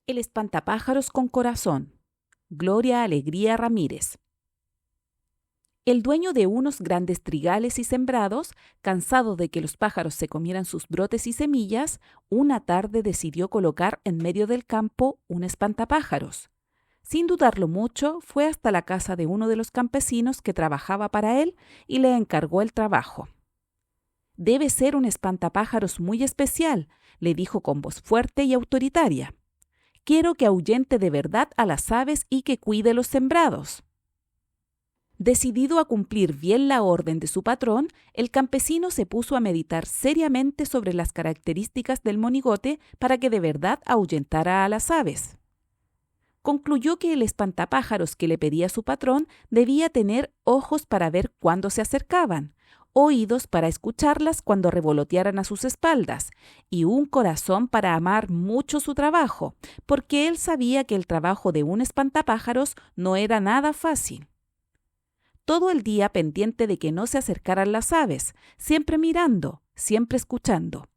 El espantapájaros con corazón. Gloria Alegría Ramírez. El dueño de unos grandes trigales y sembrados, cansado de que los pájaros se comieran sus brotes y semillas, una tarde decidió colocar en medio del campo un espantapájaros. Sin dudarlo mucho, fue hasta la casa de uno de los campesinos que trabajaba para él y le encargó el trabajo. «Debe ser un espantapájaros muy especial», le dijo con voz fuerte y autoritaria. «Quiero que ahuyente de verdad a las aves y que cuide los sembrados». Decidido a cumplir bien la orden de su patrón, el campesino se puso a meditar seriamente sobre las características del monigote para que de verdad ahuyentara a las aves. Concluyó que el espantapájaros que le pedía su patrón debía tener ojos para ver cuándo se acercaban, oídos para escucharlas cuando revolotearan a sus espaldas y un corazón para amar mucho su trabajo, porque él sabía que el trabajo de un espantapájaros no era nada fácil. Todo el día pendiente de que no se acercaran las aves, siempre mirando, siempre escuchando,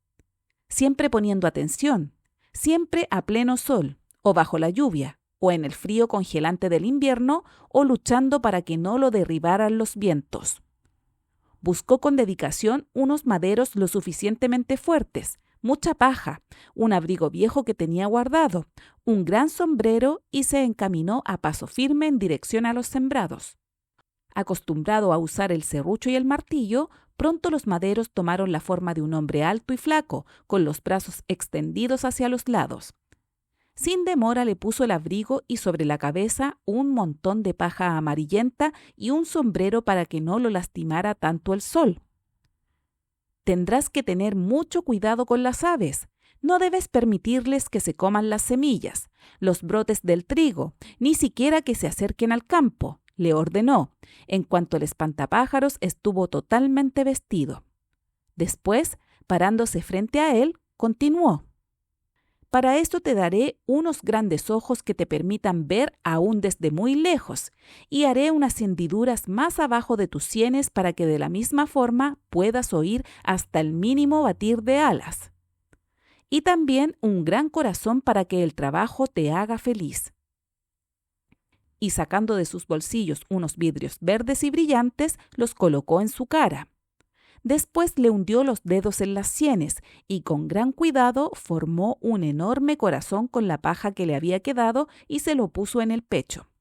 siempre poniendo atención, siempre a pleno sol, o bajo la lluvia, o en el frío congelante del invierno, o luchando para que no lo derribaran los vientos. Buscó con dedicación unos maderos lo suficientemente fuertes, mucha paja, un abrigo viejo que tenía guardado, un gran sombrero y se encaminó a paso firme en dirección a los sembrados. Acostumbrado a usar el serrucho y el martillo, pronto los maderos tomaron la forma de un hombre alto y flaco, con los brazos extendidos hacia los lados. Sin demora le puso el abrigo y sobre la cabeza un montón de paja amarillenta y un sombrero para que no lo lastimara tanto el sol. «Tendrás que tener mucho cuidado con las aves. No debes permitirles que se coman las semillas, los brotes del trigo, ni siquiera que se acerquen al campo», le ordenó, en cuanto el espantapájaros estuvo totalmente vestido. Después, parándose frente a él, continuó: «Para esto te daré unos grandes ojos que te permitan ver aún desde muy lejos, y haré unas hendiduras más abajo de tus sienes para que de la misma forma puedas oír hasta el mínimo batir de alas. Y también un gran corazón para que el trabajo te haga feliz». Y sacando de sus bolsillos unos vidrios verdes y brillantes, los colocó en su cara. Después le hundió los dedos en las sienes y con gran cuidado formó un enorme corazón con la paja que le había quedado y se lo puso en el pecho.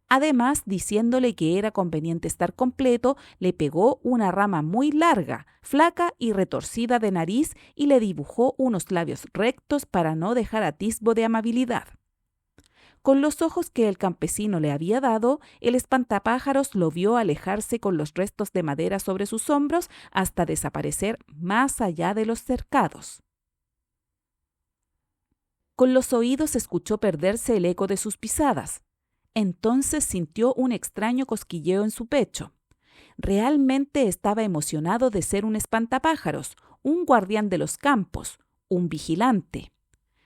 Además, diciéndole que era conveniente estar completo, le pegó una rama muy larga, flaca y retorcida de nariz y le dibujó unos labios rectos para no dejar atisbo de amabilidad. Con los ojos que el campesino le había dado, el espantapájaros lo vio alejarse con los restos de madera sobre sus hombros hasta desaparecer más allá de los cercados. Con los oídos escuchó perderse el eco de sus pisadas. Entonces sintió un extraño cosquilleo en su pecho. Realmente estaba emocionado de ser un espantapájaros, un guardián de los campos, un vigilante.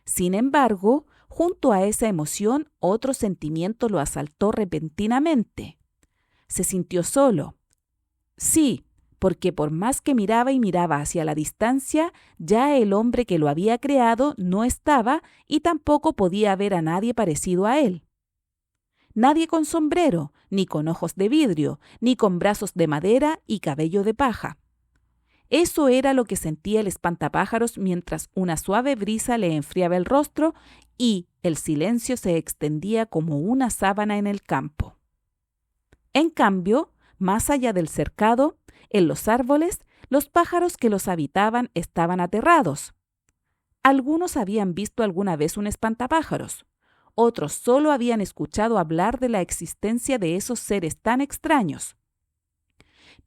Sin embargo, junto a esa emoción, otro sentimiento lo asaltó repentinamente. Se sintió solo. Sí, porque por más que miraba y miraba hacia la distancia, ya el hombre que lo había creado no estaba y tampoco podía ver a nadie parecido a él. Nadie con sombrero, ni con ojos de vidrio, ni con brazos de madera y cabello de paja. Eso era lo que sentía el espantapájaros mientras una suave brisa le enfriaba el rostro y el silencio se extendía como una sábana en el campo. En cambio, más allá del cercado, en los árboles, los pájaros que los habitaban estaban aterrados. Algunos habían visto alguna vez un espantapájaros, otros solo habían escuchado hablar de la existencia de esos seres tan extraños.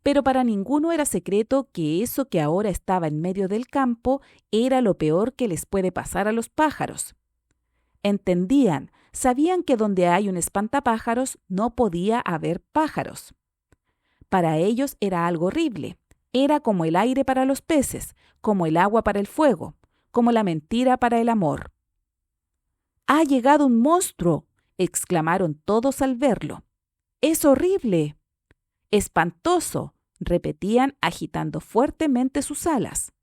Pero para ninguno era secreto que eso que ahora estaba en medio del campo era lo peor que les puede pasar a los pájaros. Entendían, sabían que donde hay un espantapájaros no podía haber pájaros. Para ellos era algo horrible, era como el aire para los peces, como el agua para el fuego, como la mentira para el amor. «¡Ha llegado un monstruo!», exclamaron todos al verlo. «¡Es horrible!». «¡Espantoso!», repetían agitando fuertemente sus alas.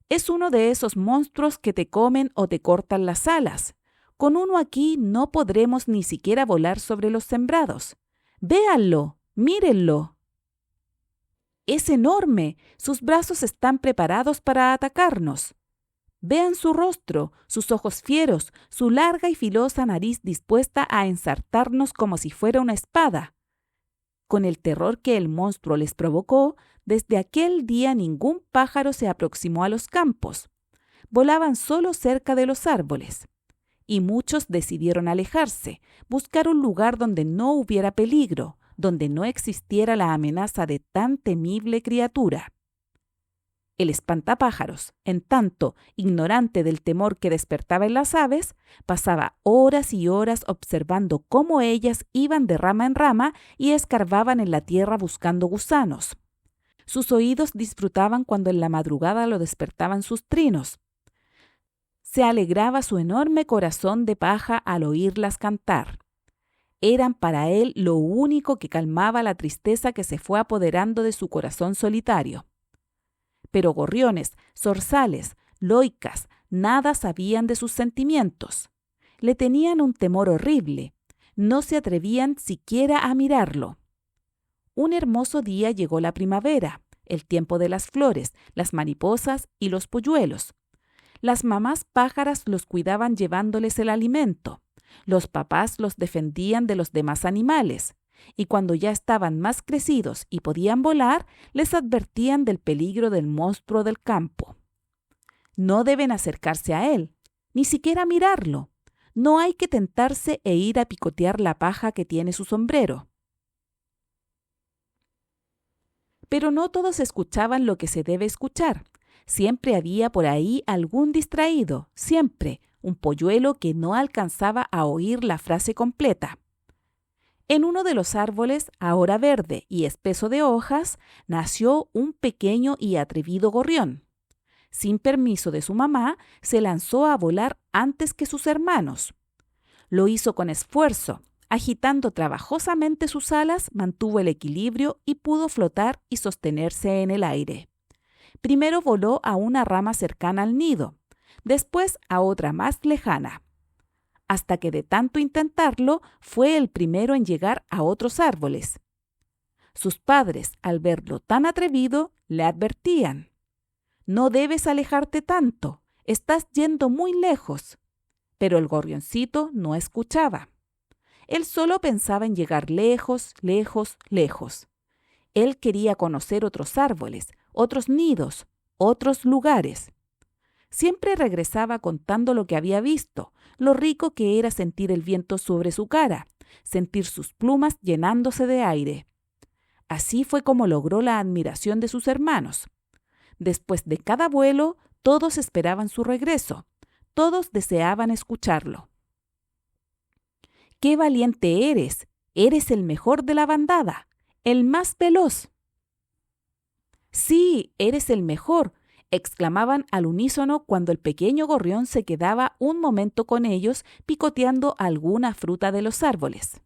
«Es uno de esos monstruos que te comen o te cortan las alas. Con uno aquí no podremos ni siquiera volar sobre los sembrados. Véanlo, mírenlo. Es enorme. Sus brazos están preparados para atacarnos. Vean su rostro, sus ojos fieros, su larga y filosa nariz dispuesta a ensartarnos como si fuera una espada. Con el terror que el monstruo les provocó, desde aquel día ningún pájaro se aproximó a los campos. Volaban solo cerca de los árboles. Y muchos decidieron alejarse, buscar un lugar donde no hubiera peligro, donde no existiera la amenaza de tan temible criatura. El espantapájaros, en tanto, ignorante del temor que despertaba en las aves, pasaba horas y horas observando cómo ellas iban de rama en rama y escarbaban en la tierra buscando gusanos. Sus oídos disfrutaban cuando en la madrugada lo despertaban sus trinos. Se alegraba su enorme corazón de paja al oírlas cantar. Eran para él lo único que calmaba la tristeza que se fue apoderando de su corazón solitario. Pero gorriones, zorzales, loicas, nada sabían de sus sentimientos. Le tenían un temor horrible. No se atrevían siquiera a mirarlo. Un hermoso día llegó la primavera, el tiempo de las flores, las mariposas y los polluelos. Las mamás pájaras los cuidaban llevándoles el alimento. Los papás los defendían de los demás animales. Y cuando ya estaban más crecidos y podían volar, les advertían del peligro del monstruo del campo. No deben acercarse a él, ni siquiera mirarlo. No hay que tentarse e ir a picotear la paja que tiene su sombrero. Pero no todos escuchaban lo que se debe escuchar. Siempre había por ahí algún distraído, siempre, un polluelo que no alcanzaba a oír la frase completa. En uno de los árboles, ahora verde y espeso de hojas, nació un pequeño y atrevido gorrión. Sin permiso de su mamá, se lanzó a volar antes que sus hermanos. Lo hizo con esfuerzo. Agitando trabajosamente sus alas, mantuvo el equilibrio y pudo flotar y sostenerse en el aire. Primero voló a una rama cercana al nido, después a otra más lejana, hasta que de tanto intentarlo fue el primero en llegar a otros árboles. Sus padres, al verlo tan atrevido, le advertían: «No debes alejarte tanto, estás yendo muy lejos». Pero el gorrioncito no escuchaba. Él solo pensaba en llegar lejos, lejos, lejos. Él quería conocer otros árboles, otros nidos, otros lugares. Siempre regresaba contando lo que había visto, lo rico que era sentir el viento sobre su cara, sentir sus plumas llenándose de aire. Así fue como logró la admiración de sus hermanos. Después de cada vuelo, todos esperaban su regreso, todos deseaban escucharlo. ¡Qué valiente eres! Eres el mejor de la bandada, el más veloz. Sí, eres el mejor, exclamaban al unísono cuando el pequeño gorrión se quedaba un momento con ellos picoteando alguna fruta de los árboles.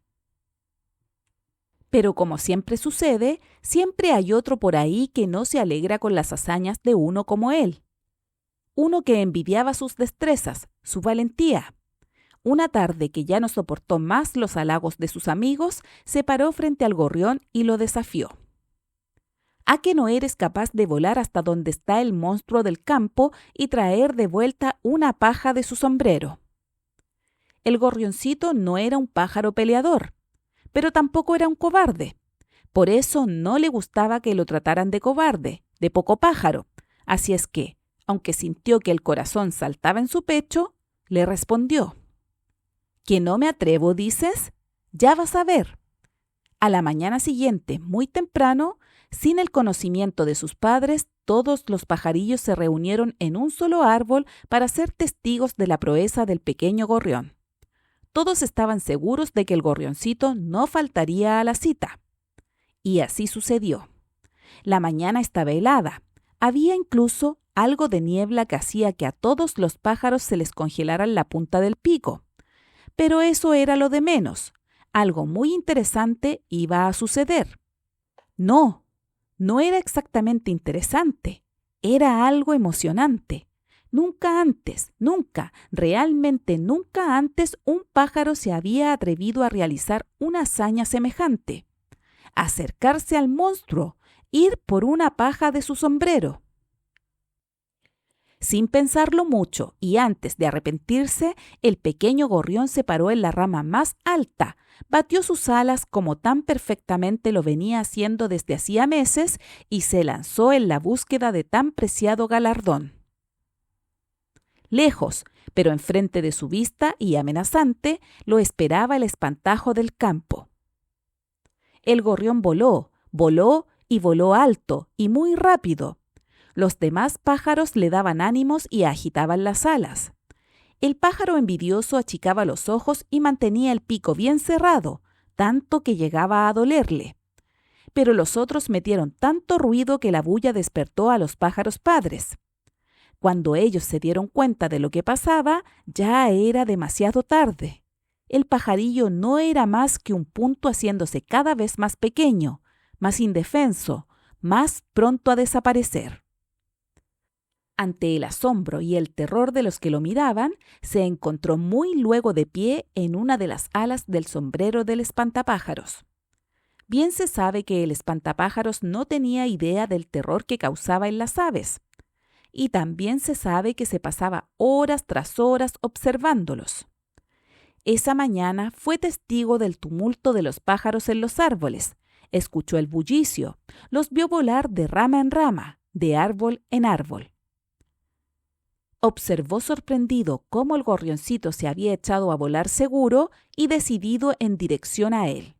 Pero como siempre sucede, siempre hay otro por ahí que no se alegra con las hazañas de uno como él. Uno que envidiaba sus destrezas, su valentía. Una tarde que ya no soportó más los halagos de sus amigos, se paró frente al gorrión y lo desafió. ¿A que no eres capaz de volar hasta donde está el monstruo del campo y traer de vuelta una paja de su sombrero? El gorrioncito no era un pájaro peleador, pero tampoco era un cobarde. Por eso no le gustaba que lo trataran de cobarde, de poco pájaro. Así es que, aunque sintió que el corazón saltaba en su pecho, le respondió: ¿Que no me atrevo, dices? Ya vas a ver. A la mañana siguiente, muy temprano, sin el conocimiento de sus padres, todos los pajarillos se reunieron en un solo árbol para ser testigos de la proeza del pequeño gorrión. Todos estaban seguros de que el gorrioncito no faltaría a la cita. Y así sucedió. La mañana estaba helada. Había incluso algo de niebla que hacía que a todos los pájaros se les congelara la punta del pico. Pero eso era lo de menos. Algo muy interesante iba a suceder. No era exactamente interesante. Era algo emocionante. Realmente nunca antes un pájaro se había atrevido a realizar una hazaña semejante. Acercarse al monstruo, ir por una paja de su sombrero. Sin pensarlo mucho y antes de arrepentirse, el pequeño gorrión se paró en la rama más alta, batió sus alas como tan perfectamente lo venía haciendo desde hacía meses y se lanzó en la búsqueda de tan preciado galardón. Lejos, pero enfrente de su vista y amenazante, lo esperaba el espantajo del campo. El gorrión voló y voló alto y muy rápido. Los demás pájaros le daban ánimos y agitaban las alas. El pájaro envidioso achicaba los ojos y mantenía el pico bien cerrado, tanto que llegaba a dolerle. Pero los otros metieron tanto ruido que la bulla despertó a los pájaros padres. Cuando ellos se dieron cuenta de lo que pasaba, ya era demasiado tarde. El pajarillo no era más que un punto haciéndose cada vez más pequeño, más indefenso, más pronto a desaparecer. Ante el asombro y el terror de los que lo miraban, se encontró muy luego de pie en una de las alas del sombrero del espantapájaros. Bien se sabe que el espantapájaros no tenía idea del terror que causaba en las aves. Y también se sabe que se pasaba horas tras horas observándolos. Esa mañana fue testigo del tumulto de los pájaros en los árboles, escuchó el bullicio, los vio volar de rama en rama, de árbol en árbol. Observó sorprendido cómo el gorrioncito se había echado a volar seguro y decidido en dirección a él.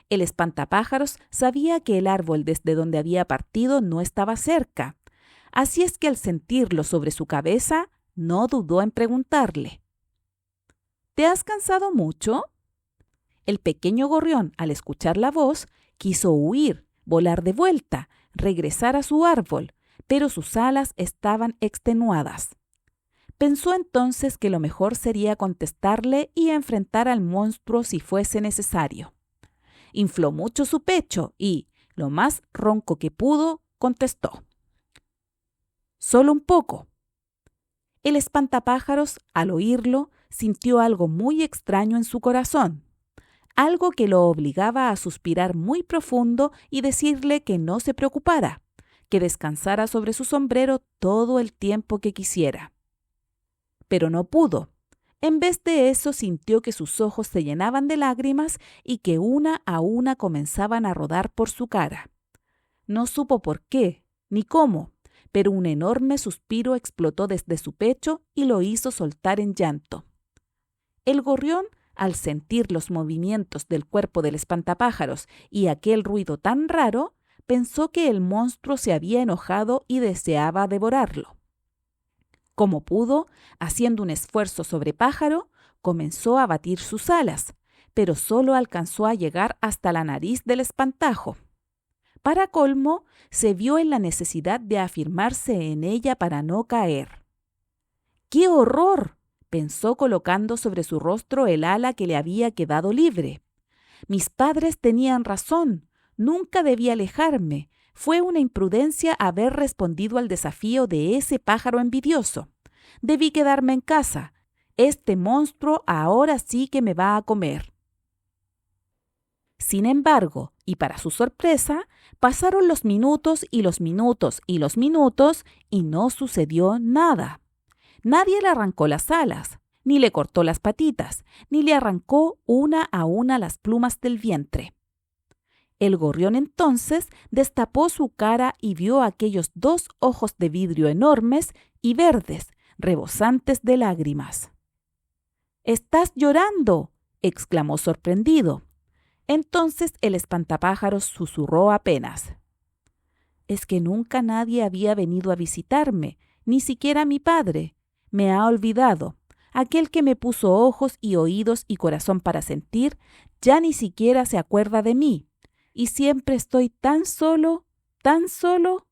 El espantapájaros sabía que el árbol desde donde había partido no estaba cerca, así es que al sentirlo sobre su cabeza, no dudó en preguntarle: ¿Te has cansado mucho? El pequeño gorrión, al escuchar la voz, quiso huir, volar de vuelta, regresar a su árbol, pero sus alas estaban extenuadas. Pensó entonces que lo mejor sería contestarle y enfrentar al monstruo si fuese necesario. Infló mucho su pecho y, lo más ronco que pudo, contestó: «Solo un poco». El espantapájaros, al oírlo, sintió algo muy extraño en su corazón, algo que lo obligaba a suspirar muy profundo y decirle que no se preocupara, que descansara sobre su sombrero todo el tiempo que quisiera. Pero no pudo. En vez de eso sintió que sus ojos se llenaban de lágrimas y que una a una comenzaban a rodar por su cara. No supo por qué, ni cómo, pero un enorme suspiro explotó desde su pecho y lo hizo soltar en llanto. El gorrión, al sentir los movimientos del cuerpo del espantapájaros y aquel ruido tan raro, pensó que el monstruo se había enojado y deseaba devorarlo. Como pudo, haciendo un esfuerzo sobre pájaro, comenzó a batir sus alas, pero solo alcanzó a llegar hasta la nariz del espantajo. Para colmo, se vio en la necesidad de afirmarse en ella para no caer. ¡Qué horror!, pensó colocando sobre su rostro el ala que le había quedado libre. Mis padres tenían razón, nunca debí alejarme. Fue una imprudencia haber respondido al desafío de ese pájaro envidioso. Debí quedarme en casa. Este monstruo ahora sí que me va a comer. Sin embargo, y para su sorpresa, pasaron los minutos y los minutos y los minutos y no sucedió nada. Nadie le arrancó las alas, ni le cortó las patitas, ni le arrancó una a una las plumas del vientre. El gorrión entonces destapó su cara y vio aquellos 2 ojos de vidrio enormes y verdes, rebosantes de lágrimas. «¡Estás llorando!», exclamó sorprendido. Entonces el espantapájaros susurró apenas: «Es que nunca nadie había venido a visitarme, ni siquiera mi padre. Me ha olvidado. Aquel que me puso ojos y oídos y corazón para sentir, ya ni siquiera se acuerda de mí. Y siempre estoy tan solo, tan solo.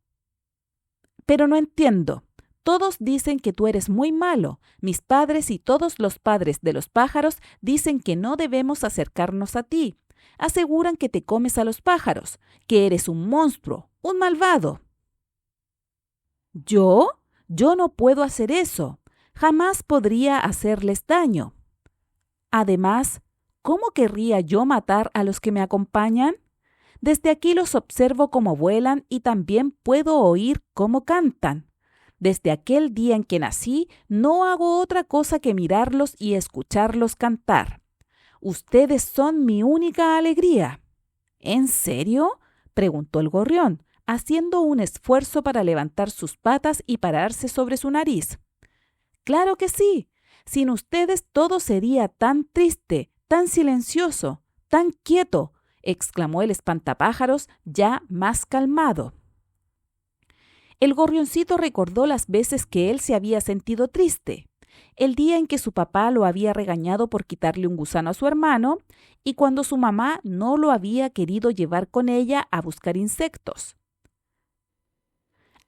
Pero no entiendo. Todos dicen que tú eres muy malo. Mis padres y todos los padres de los pájaros dicen que no debemos acercarnos a ti. Aseguran que te comes a los pájaros, que eres un monstruo, un malvado». «¿Yo? Yo no puedo hacer eso. Jamás podría hacerles daño. Además, ¿cómo querría yo matar a los que me acompañan? Desde aquí los observo cómo vuelan y también puedo oír cómo cantan. Desde aquel día en que nací, no hago otra cosa que mirarlos y escucharlos cantar. Ustedes son mi única alegría. ¿En serio?, preguntó el gorrión, haciendo un esfuerzo para levantar sus patas y pararse sobre su nariz. Claro que sí. Sin ustedes todo sería tan triste, tan silencioso, tan quieto, exclamó el espantapájaros ya más calmado. El gorrioncito recordó las veces que él se había sentido triste, el día en que su papá lo había regañado por quitarle un gusano a su hermano y cuando su mamá no lo había querido llevar con ella a buscar insectos.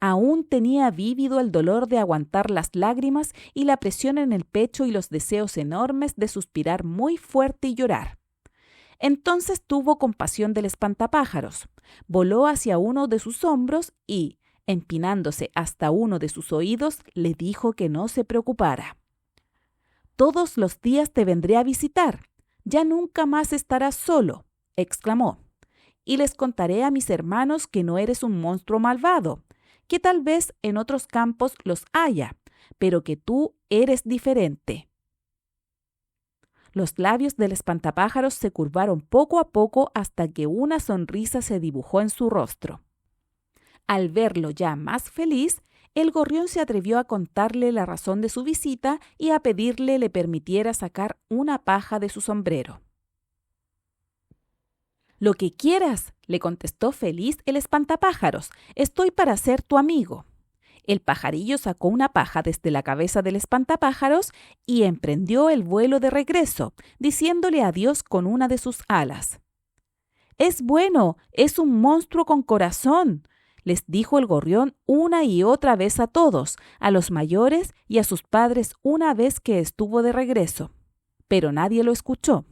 Aún tenía vívido el dolor de aguantar las lágrimas y la presión en el pecho y los deseos enormes de suspirar muy fuerte y llorar. Entonces tuvo compasión del espantapájaros, voló hacia uno de sus hombros y, empinándose hasta uno de sus oídos, le dijo que no se preocupara. «Todos los días te vendré a visitar. Ya nunca más estarás solo», exclamó, «y les contaré a mis hermanos que no eres un monstruo malvado, que tal vez en otros campos los haya, pero que tú eres diferente». Los labios del espantapájaros se curvaron poco a poco hasta que una sonrisa se dibujó en su rostro. Al verlo ya más feliz, el gorrión se atrevió a contarle la razón de su visita y a pedirle le permitiera sacar una paja de su sombrero. «Lo que quieras», le contestó feliz el espantapájaros, «estoy para ser tu amigo». El pajarillo sacó una paja desde la cabeza del espantapájaros y emprendió el vuelo de regreso, diciéndole adiós con una de sus alas. «Es bueno, es un monstruo con corazón», les dijo el gorrión una y otra vez a todos, a los mayores y a sus padres una vez que estuvo de regreso. Pero nadie lo escuchó.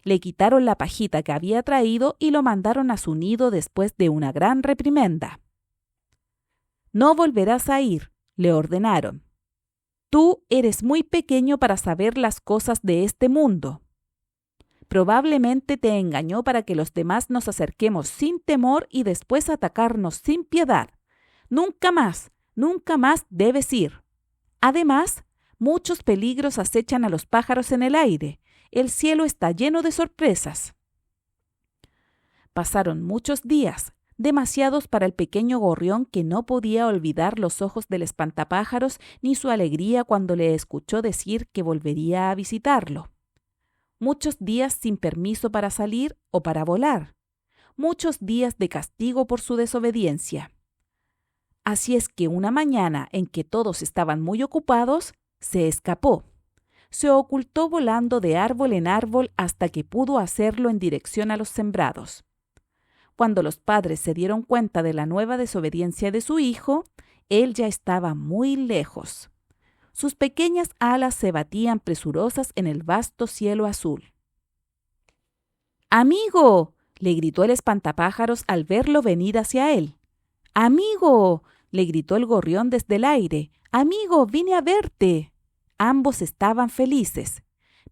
Le quitaron la pajita que había traído y lo mandaron a su nido después de una gran reprimenda. «No volverás a ir», le ordenaron. «Tú eres muy pequeño para saber las cosas de este mundo. Probablemente te engañó para que los demás nos acerquemos sin temor y después atacarnos sin piedad. Nunca más debes ir. Además, muchos peligros acechan a los pájaros en el aire. El cielo está lleno de sorpresas». Pasaron muchos días, demasiados para el pequeño gorrión que no podía olvidar los ojos del espantapájaros ni su alegría cuando le escuchó decir que volvería a visitarlo. Muchos días sin permiso para salir o para volar. Muchos días de castigo por su desobediencia. Así es que una mañana en que todos estaban muy ocupados, se escapó. Se ocultó volando de árbol en árbol hasta que pudo hacerlo en dirección a los sembrados. Cuando los padres se dieron cuenta de la nueva desobediencia de su hijo, él ya estaba muy lejos. Sus pequeñas alas se batían presurosas en el vasto cielo azul. «¡Amigo!», le gritó el espantapájaros al verlo venir hacia él. «¡Amigo!», le gritó el gorrión desde el aire. «¡Amigo, vine a verte!». Ambos estaban felices,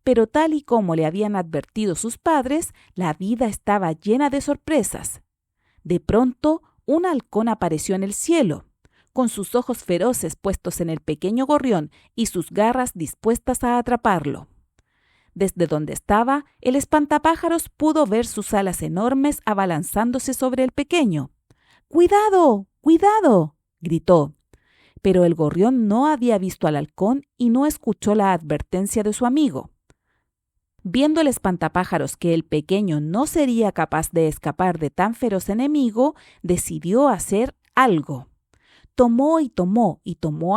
pero tal y como le habían advertido sus padres, la vida estaba llena de sorpresas. De pronto, un halcón apareció en el cielo, con sus ojos feroces puestos en el pequeño gorrión y sus garras dispuestas a atraparlo. Desde donde estaba, el espantapájaros pudo ver sus alas enormes abalanzándose sobre el pequeño. «¡Cuidado! ¡Cuidado!», gritó. Pero el gorrión no había visto al halcón y no escuchó la advertencia de su amigo. Viendo el espantapájaros que el pequeño no sería capaz de escapar de tan feroz enemigo, decidió hacer algo. Tomó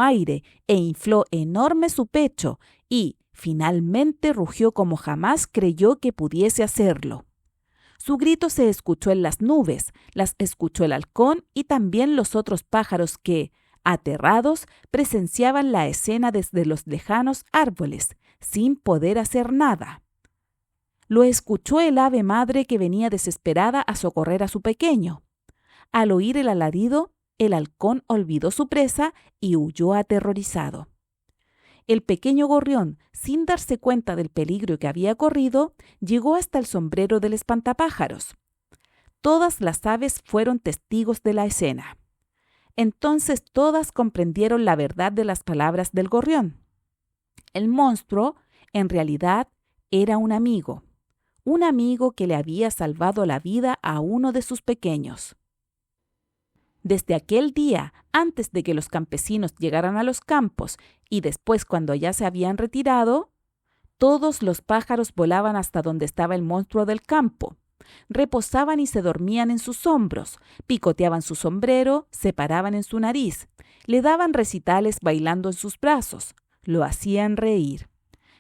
aire e infló enorme su pecho y, finalmente, rugió como jamás creyó que pudiese hacerlo. Su grito se escuchó en las nubes, las escuchó el halcón y también los otros pájaros que, aterrados, presenciaban la escena desde los lejanos árboles, sin poder hacer nada. Lo escuchó el ave madre que venía desesperada a socorrer a su pequeño. Al oír el alarido, el halcón olvidó su presa y huyó aterrorizado. El pequeño gorrión, sin darse cuenta del peligro que había corrido, llegó hasta el sombrero del espantapájaros. Todas las aves fueron testigos de la escena. Entonces todas comprendieron la verdad de las palabras del gorrión. El monstruo, en realidad, era un amigo que le había salvado la vida a uno de sus pequeños. Desde aquel día, antes de que los campesinos llegaran a los campos y después cuando ya se habían retirado, todos los pájaros volaban hasta donde estaba el monstruo del campo. Reposaban y se dormían en sus hombros, picoteaban su sombrero, se paraban en su nariz, le daban recitales bailando en sus brazos, lo hacían reír.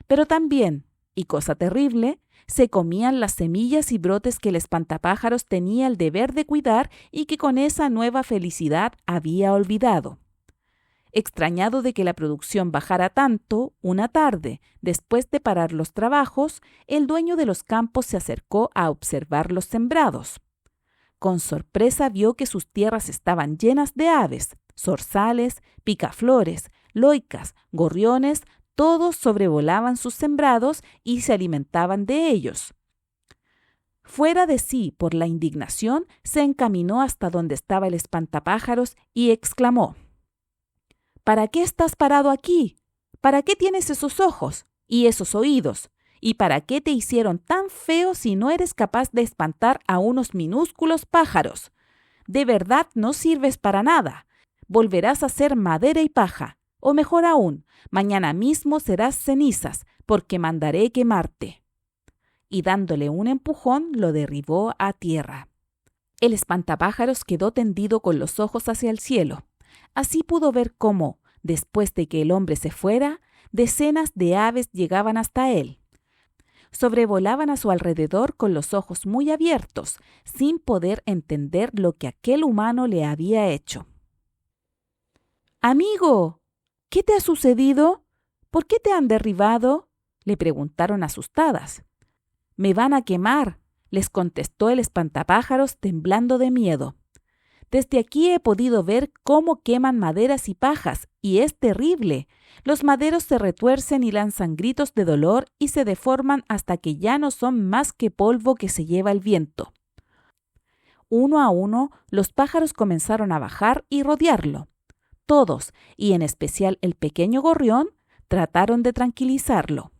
Pero también, y cosa terrible, se comían las semillas y brotes que el espantapájaros tenía el deber de cuidar y que con esa nueva felicidad había olvidado. Extrañado de que la producción bajara tanto, una tarde, después de parar los trabajos, el dueño de los campos se acercó a observar los sembrados. Con sorpresa vio que sus tierras estaban llenas de aves, zorzales, picaflores, loicas, gorriones, todos sobrevolaban sus sembrados y se alimentaban de ellos. Fuera de sí por la indignación, se encaminó hasta donde estaba el espantapájaros y exclamó: ¿Para qué estás parado aquí? ¿Para qué tienes esos ojos y esos oídos? ¿Y para qué te hicieron tan feo si no eres capaz de espantar a unos minúsculos pájaros? De verdad no sirves para nada. Volverás a ser madera y paja. O mejor aún, mañana mismo serás cenizas, porque mandaré quemarte. Y dándole un empujón, lo derribó a tierra. El espantapájaros quedó tendido con los ojos hacia el cielo. Así pudo ver cómo, después de que el hombre se fuera, decenas de aves llegaban hasta él. Sobrevolaban a su alrededor con los ojos muy abiertos, sin poder entender lo que aquel humano le había hecho. «Amigo, ¿qué te ha sucedido? ¿Por qué te han derribado?», le preguntaron asustadas. «Me van a quemar», les contestó el espantapájaros temblando de miedo. «Desde aquí he podido ver cómo queman maderas y pajas, y es terrible. Los maderos se retuercen y lanzan gritos de dolor y se deforman hasta que ya no son más que polvo que se lleva el viento». Uno a uno, los pájaros comenzaron a bajar y rodearlo. Todos, y en especial el pequeño gorrión, trataron de tranquilizarlo.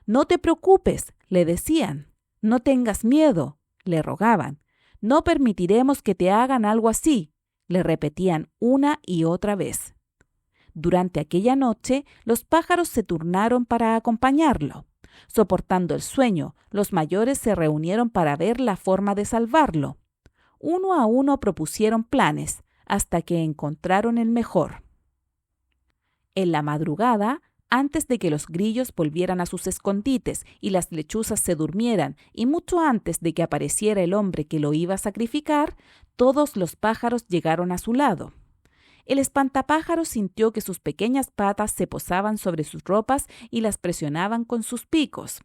«No te preocupes», le decían. «No tengas miedo», le rogaban. «No permitiremos que te hagan algo así», le repetían una y otra vez. Durante aquella noche, los pájaros se turnaron para acompañarlo. Soportando el sueño, los mayores se reunieron para ver la forma de salvarlo. Uno a uno propusieron planes, hasta que encontraron el mejor. En la madrugada, antes de que los grillos volvieran a sus escondites y las lechuzas se durmieran, y mucho antes de que apareciera el hombre que lo iba a sacrificar, todos los pájaros llegaron a su lado. El espantapájaros sintió que sus pequeñas patas se posaban sobre sus ropas y las presionaban con sus picos.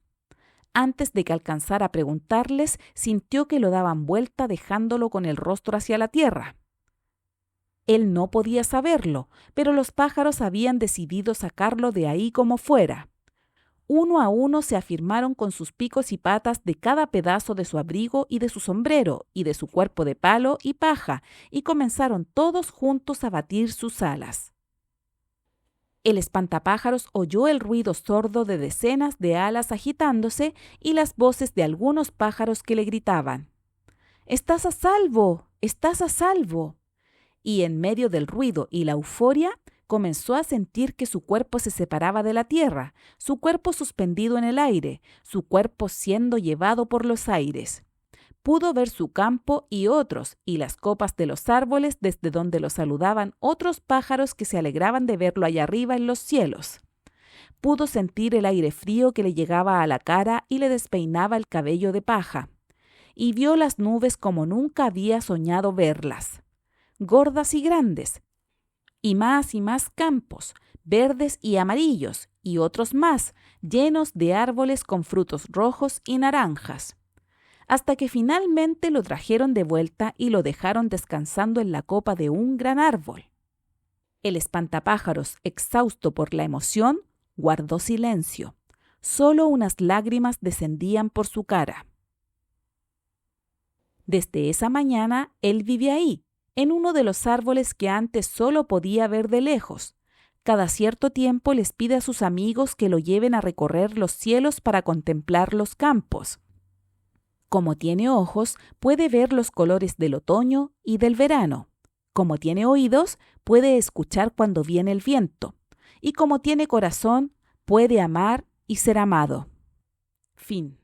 Antes de que alcanzara a preguntarles, sintió que lo daban vuelta dejándolo con el rostro hacia la tierra. Él no podía saberlo, pero los pájaros habían decidido sacarlo de ahí como fuera. Uno a uno se afirmaron con sus picos y patas de cada pedazo de su abrigo y de su sombrero y de su cuerpo de palo y paja, y comenzaron todos juntos a batir sus alas. El espantapájaros oyó el ruido sordo de decenas de alas agitándose y las voces de algunos pájaros que le gritaban: «¡Estás a salvo! ¡Estás a salvo!». Y en medio del ruido y la euforia, comenzó a sentir que su cuerpo se separaba de la tierra, su cuerpo suspendido en el aire, su cuerpo siendo llevado por los aires. Pudo ver su campo y otros, y las copas de los árboles desde donde lo saludaban otros pájaros que se alegraban de verlo allá arriba en los cielos. Pudo sentir el aire frío que le llegaba a la cara y le despeinaba el cabello de paja. Y vio las nubes como nunca había soñado verlas, gordas y grandes, y más campos, verdes y amarillos, y otros más, llenos de árboles con frutos rojos y naranjas. hasta que finalmente lo trajeron de vuelta y lo dejaron descansando en la copa de un gran árbol. El espantapájaros, exhausto por la emoción, guardó silencio. Solo unas lágrimas descendían por su cara. Desde esa mañana, él vive ahí, en uno de los árboles que antes solo podía ver de lejos. Cada cierto tiempo les pide a sus amigos que lo lleven a recorrer los cielos para contemplar los campos. Como tiene ojos, puede ver los colores del otoño y del verano. Como tiene oídos, puede escuchar cuando viene el viento. Y como tiene corazón, puede amar y ser amado. Fin.